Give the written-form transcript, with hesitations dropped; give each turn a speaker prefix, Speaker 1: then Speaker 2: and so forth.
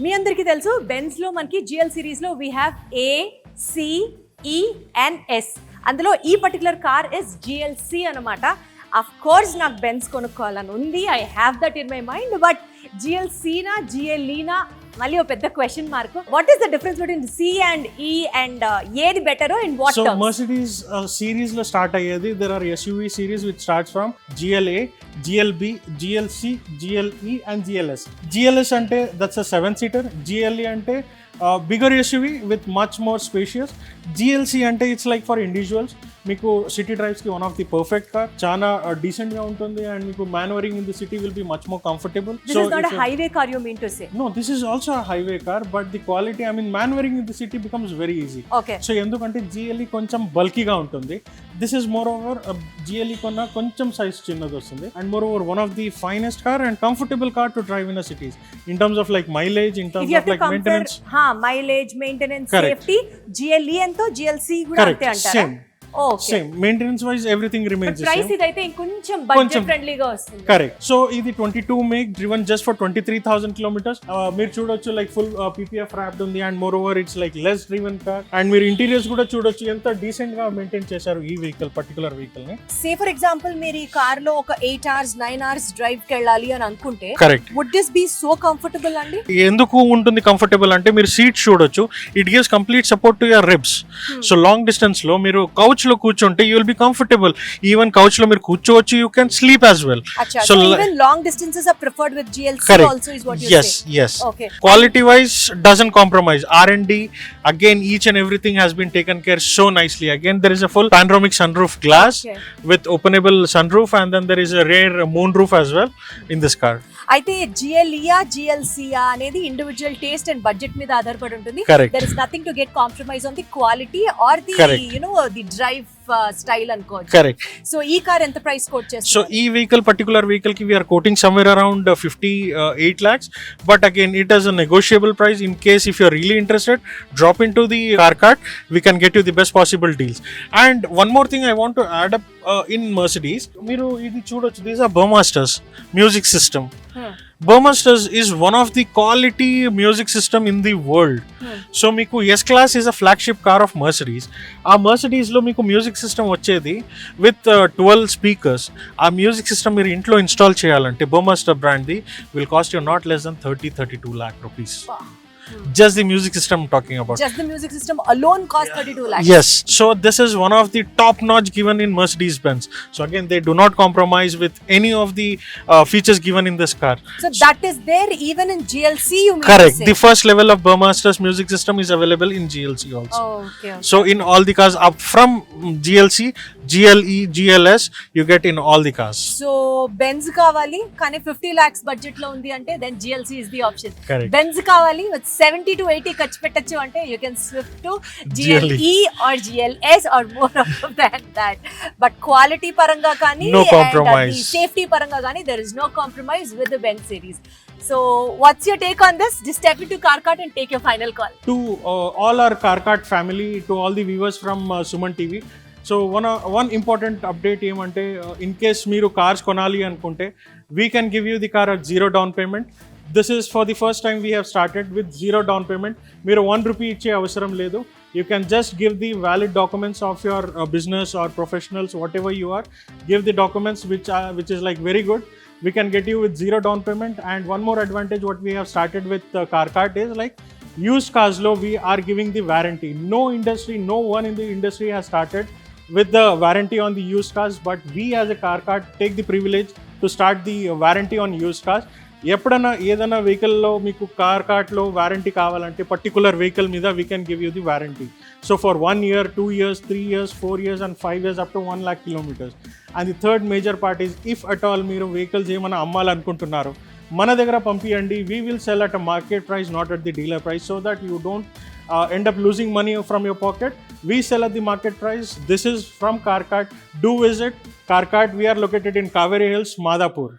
Speaker 1: మీ అందరికీ తెలుసు బెంజ్ లో మనకి జిఎల్ సిరీస్ లో we have A, C, E and S. అందులో ఈ పర్టికులర్ కార్ ఇస్ GLC అనమాట. అఫ్ కోర్స్ నాకు బెంజ్ కొనుక్కోవాలని ఉంది, I have that in my mind. But GLCనా GLEనా మళ్ళీ ఒక పెద్ద question mark. What is the difference between C and E and ఏది better in what terms?
Speaker 2: So Mercedes series లో స్టార్ట్ అయ్యేది. there are SUV series which starts from GLA, GLB, GLC, GLE and GLS. GLS అంటే that's a 7-seater. GLE అంటే bigger SUV with much more spacious. GLC అంటే it's like for individuals. మీకు city drives కి one of the perfect car. చాలా decent గా ఉంటుంది and మీకు manoeuvring in the city will be much more comfortable.
Speaker 1: This is not a highway car you mean to say?
Speaker 2: No, this is also a highway car, but the quality, I mean, maneuvering in the city becomes very easy.
Speaker 1: Okay.
Speaker 2: So ఎందుకంటే GLE కొంచెం బల్కీగా ఉంటుంది. This is more over GLE కొన్న కొంచెం size చిన్నది వస్తుంది and moreover one of the finest car and comfortable car to drive in the cities in terms of like mileage, in terms of like maintenance.
Speaker 1: Mileage, maintenance,
Speaker 2: Correct.
Speaker 1: safety, GLE ఎంతో GLC కూడా అంతే అంటారా?
Speaker 2: Same. Same. Maintenance wise everything remains the
Speaker 1: price
Speaker 2: same.
Speaker 1: ఇదైతే ఇంకొంచెం budget ఫ్రెండ్లీగా వస్తుంది.
Speaker 2: Correct. So ఇది 22 make driven just for 23,000 kilometers. మీరు చూడొచ్చు like full PPF wrapped ఉంది and moreover it's like less driven car and మీరు ఇంటీరియర్స్ కూడా చూడొచ్చు ఎంత డీసెంట్ గా మెయింటైన్ చేశారు ఈ వెహికల్, పర్టికులర్ వెహికల్ ని.
Speaker 1: సే ఫర్ ఎగ్జాంపుల్ మీరు ఈ కార్ లో ఒక 8 hours 9 hours డ్రైవ్ కి వెళ్ళాలి అని అనుకుంటే
Speaker 2: correct
Speaker 1: would this be so comfortable అండి?
Speaker 2: ఎందుకు ఉంటుంది కంఫర్టబుల్ అంటే మీరు సీట్ చూడొచ్చు. It gives complete support to your ribs. So long distance లో మీరు కౌచ్ లో కూర్చుంటే you will be comfortable. Even couch లో మీరు కూర్చోవచ్చు, you can sleep as well.
Speaker 1: So even long distances are preferred with GLC also is what you say?
Speaker 2: Yes.
Speaker 1: Okay.
Speaker 2: Quality wise doesn't compromise. R&D again, each and everything has been taken care so nicely. Again there is a full panoramic sunroof glass.
Speaker 1: Okay.
Speaker 2: With openable sunroof and then there is a rear moon roof as well in this car.
Speaker 1: అయితే GLEయా GLCయా అనేది individual taste and budget మీద ఆధారపడి ఉంటుంది.
Speaker 2: Correct.
Speaker 1: There is nothing to get compromise on the quality or the
Speaker 2: Correct.
Speaker 1: the drive style అనుకోవచ్చు.
Speaker 2: Correct.
Speaker 1: So ఈ car ఎంత price coat చేస్తారు?
Speaker 2: So e vehicle, particular vehicle ki we are quoting somewhere around 58 lakhs, but again it has a negotiable price. In case if you are really interested, drop into the car cart, we can get you the best possible deals. And one more thing I want to add up in Mercedes, మీరు ఇది చూడొచ్చు, these are Burmasters music system. Burmasters is one of the quality music system in the world. So మీకు S-Class is a flagship car of Mercedes. ఆ Mercedes లో మీకు music system వచ్చేది with 12 speakers. ఆ music system మీరు ఇంట్లో install చేయాలంటే Burmaster brand the will cost you not less than 32 lakh rupees. Just the music system I'm talking about.
Speaker 1: Just the music system alone cost 32 lakhs.
Speaker 2: Yes. So this is one of the top notch given in Mercedes-Benz. So again they do not compromise with any of the features given in this car.
Speaker 1: So that is there even in GLC, you mean?
Speaker 2: Correct.
Speaker 1: To say?
Speaker 2: The first level of Burmaster's music system is available in GLC also.
Speaker 1: Oh, okay.
Speaker 2: So in all the cars up from GLC, GLE, GLS, you get in all the cars.
Speaker 1: So Benz కావాలి కానీ 50 lakhs budget లో ఉంది అంటే then GLC is the option.
Speaker 2: Correct.
Speaker 1: Benz కావాలి with 70 to 80 ఖర్చు పెట్టొచ్చు అంటే you can shift to GLE or GLS or more than that. But quality పరంగా కానీ
Speaker 2: No compromise.
Speaker 1: and safety పరంగా కానీ there is no compromise with the Benz series. So what's your take on this? Just step into car cart and take your final call.
Speaker 2: To all our car cart family, to all the viewers from Suman TV. So one important update ఏమంటే in case మీరు cars కొనాలి అనుకుంటే we can give you the car at zero down payment. This is for the first time we have started with zero down payment. మీరు 1 rupee ఇచ్చే అవసరం లేదు. You can just give the valid documents of your business or professionals, whatever you are. Give the documents which is like very good. We can get you with zero down payment. And one more advantage what we have started with car cart is like used cars lo we are giving the warranty. No one in the industry has started with the warranty on the used cars, but we as a car cart take the privilege to start the warranty on used cars. ఎప్పుడైనా ఏదైనా వెహికల్లో మీకు car కార్ట్లో warranty కావాలంటే particular vehicle మీద we can give you the warranty. So for 1 year, 2 years, 3 years, 4 years and 5 years up to 1 lakh kilometers. And the third major part is if at all మీరు vehicles ఏమైనా అమ్మాలనుకుంటున్నారు మన దగ్గర పంపియండి. We will sell at a market price, not at the dealer price, so that you don't end up losing money from your pocket. We sell at the market price. This is from Car Cart. Do visit Car Cart. We are located in Kaveri Hills, Madhapur.